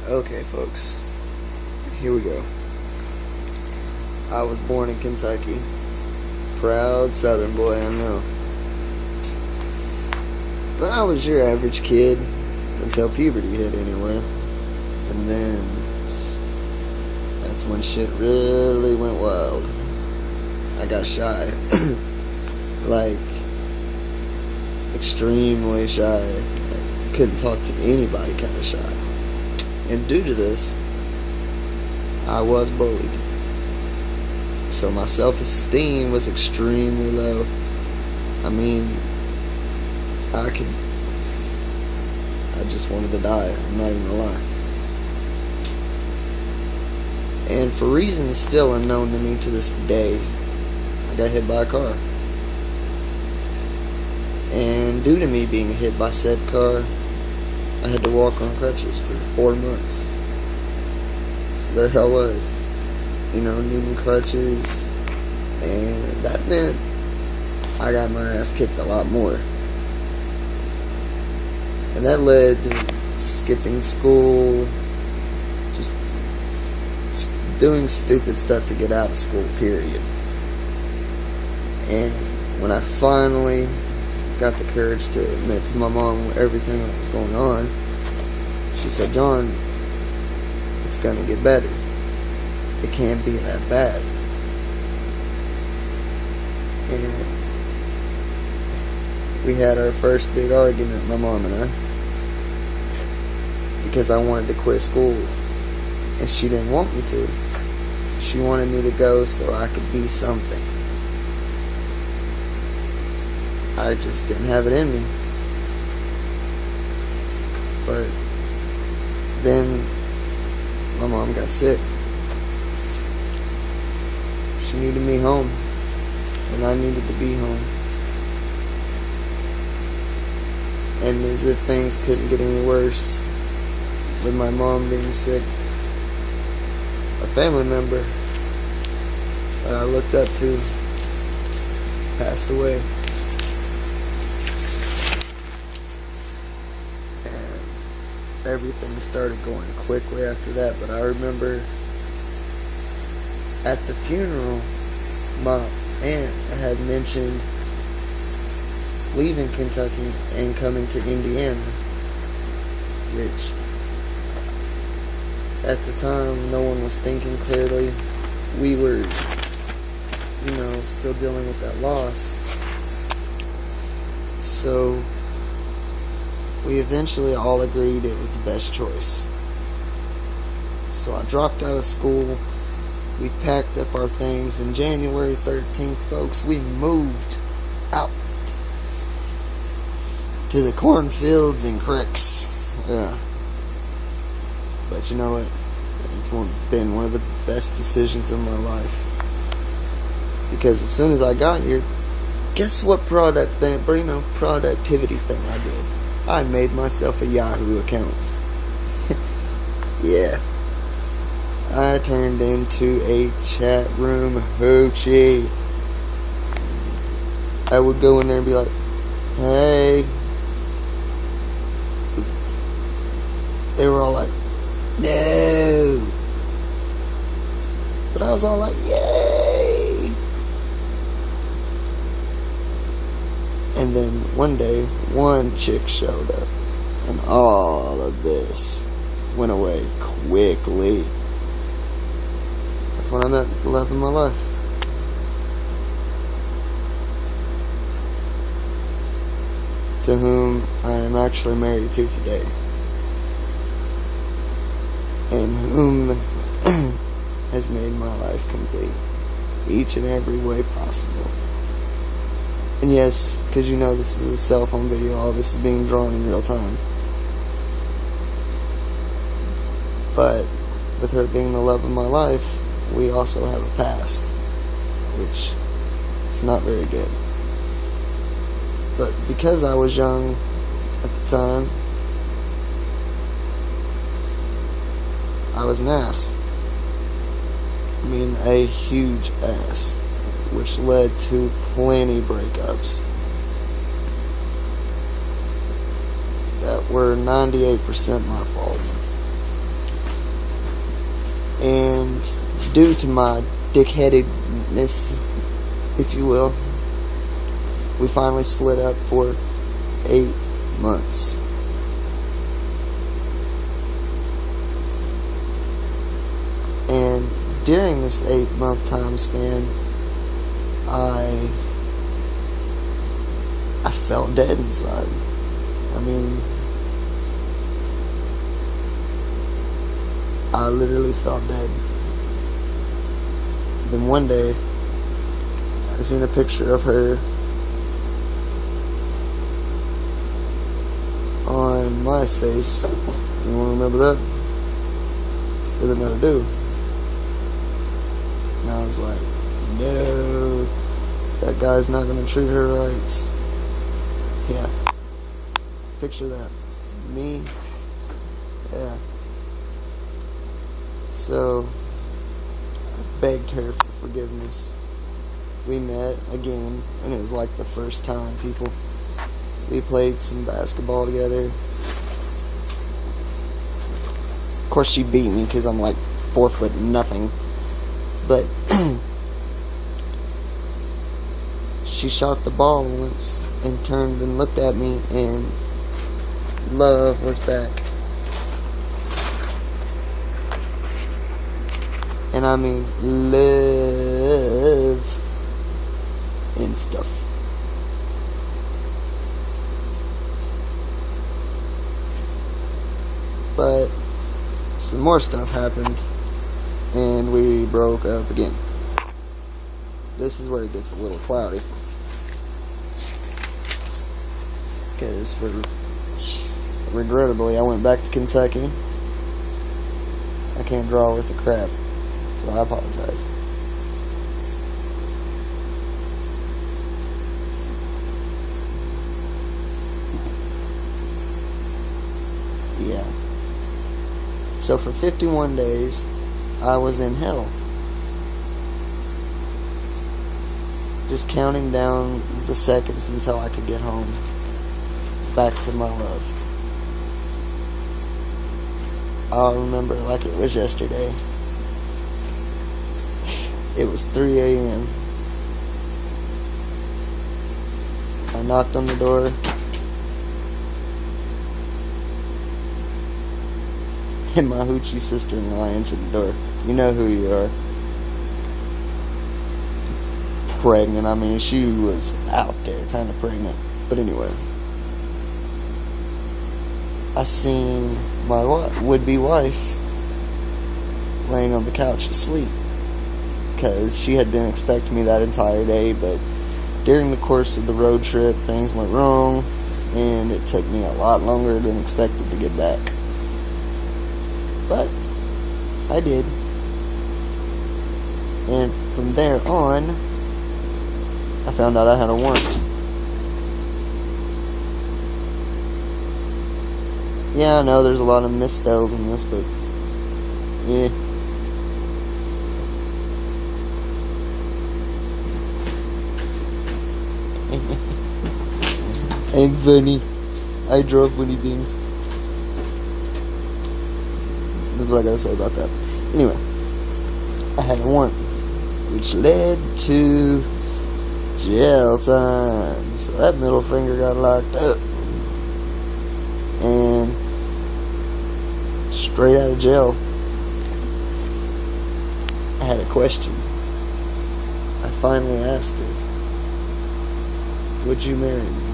Okay, folks, here we go. I was born in Kentucky. Proud Southern boy, I know. But I was your average kid until puberty hit anyway. And then that's when shit really went wild. I got shy. Like, extremely shy. I couldn't talk to anybody, kind of shy. And due to this, I was bullied. So my self-esteem was extremely low. I mean, I just wanted to die. I'm not even gonna lie. And for reasons still unknown to me to this day, I got hit by a car. And due to me being hit by said car, I had to walk on crutches for 4 months. So there I was, needing crutches, and that meant I got my ass kicked a lot more. And that led to skipping school, just doing stupid stuff to get out of school, period. And when I finally got the courage to admit to my mom everything that was going on, she said, "John, it's gonna get better. It can't be that bad." And we had our first big argument, my mom and I, because I wanted to quit school, and she didn't want me to. She wanted me to go so I could be something. I just didn't have it in me. But then my mom got sick. She needed me home, and I needed to be home. And as if things couldn't get any worse, with my mom being sick, a family member that I looked up to passed away. Everything started going quickly after that, but I remember at the funeral, my aunt had mentioned leaving Kentucky and coming to Indiana, which at the time no one was thinking clearly. We were, still dealing with that loss. So we eventually all agreed it was the best choice. So I dropped out of school. We packed up our things, and January 13th, folks, we moved out to the cornfields and cricks. Yeah. But you know what? It's been one of the best decisions of my life. Because as soon as I got here, guess what productivity thing I did? I made myself a Yahoo account. Yeah. I turned into a chat room hoochie. I would go in there and be like, "Hey." They were all like, "No." But I was all like, "Yay." And then one day, one chick showed up, and all of this went away quickly. That's when I met the love of my life. To whom I am actually married to today. And whom has made my life complete. Each and every way possible. And yes, because this is a cell phone video, all this is being drawn in real time. But with her being the love of my life, we also have a past, which is not very good. But because I was young at the time, I was an ass. I mean, a huge ass, which led to plenty breakups that were 98% my fault. And due to my dickheadedness, if you will, we finally split up for 8 months. And during this 8-month time span, I felt dead inside. I mean, I literally felt dead. Then one day, I seen a picture of her on MySpace. You want to remember that? Doesn't matter, do. And I was like, no, that guy's not gonna treat her right. Yeah. Picture that. Me. Yeah. So, I begged her for forgiveness. We met again, and it was like the first time, people. We played some basketball together. Of course, she beat me because I'm like 4 foot nothing. But she shot the ball once and turned and looked at me, and love was back. And I mean love and stuff. But some more stuff happened, and we broke up again. This is where it gets a little cloudy, because regrettably I went back to Kentucky. I can't draw worth a crap, so I apologize. Yeah. So for 51 days, I was in hell. Just counting down the seconds until I could get home. Back to my love. I'll remember it like it was yesterday. It was 3 a.m. I knocked on the door. And my hoochie sister-in-law answered the door. You know who you are. Pregnant. I mean, she was out there, kind of pregnant. But anyway, I seen my would-be wife laying on the couch asleep, because she had been expecting me that entire day. But during the course of the road trip, things went wrong, and it took me a lot longer than expected to get back. But I did. And from there on, I found out I had a warrant. Yeah, I know there's a lot of misspells in this, but yeah. Ain't funny. I draw funny things. That's what I gotta say about that. Anyway, I had a warrant, which led to jail time. So that middle finger got locked up, and straight out of jail, I had a question. I finally asked her, would you marry me?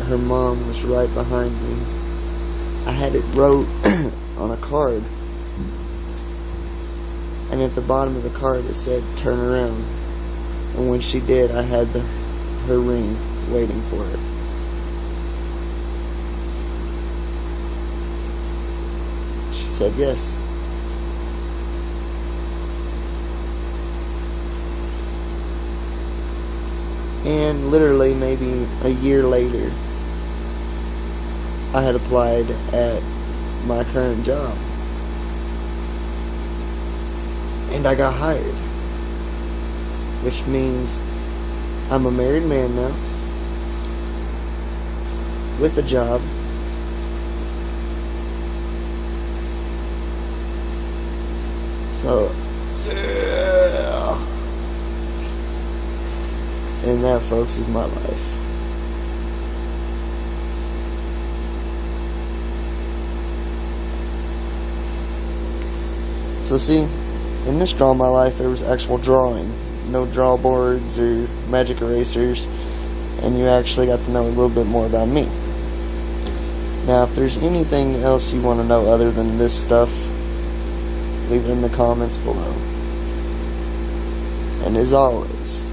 Her mom was right behind me. I had it wrote on a card, and at the bottom of the card it said, turn around. And when she did, I had her ring waiting for her. She said yes. And literally maybe a year later, I had applied at my current job, and I got hired, which means I'm a married man now, with a job, Oh, yeah. And that, folks, is my life. So see, in this Draw My Life there was actual drawing, no draw boards or magic erasers, and you actually got to know a little bit more about me. Now if there's anything else you want to know other than this stuff, leave it in the comments below. And as always,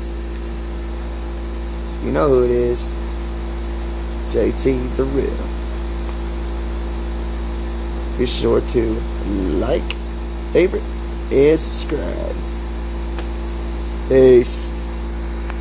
you know who it is, JT the Real. Be sure to like, favorite, and subscribe. Peace.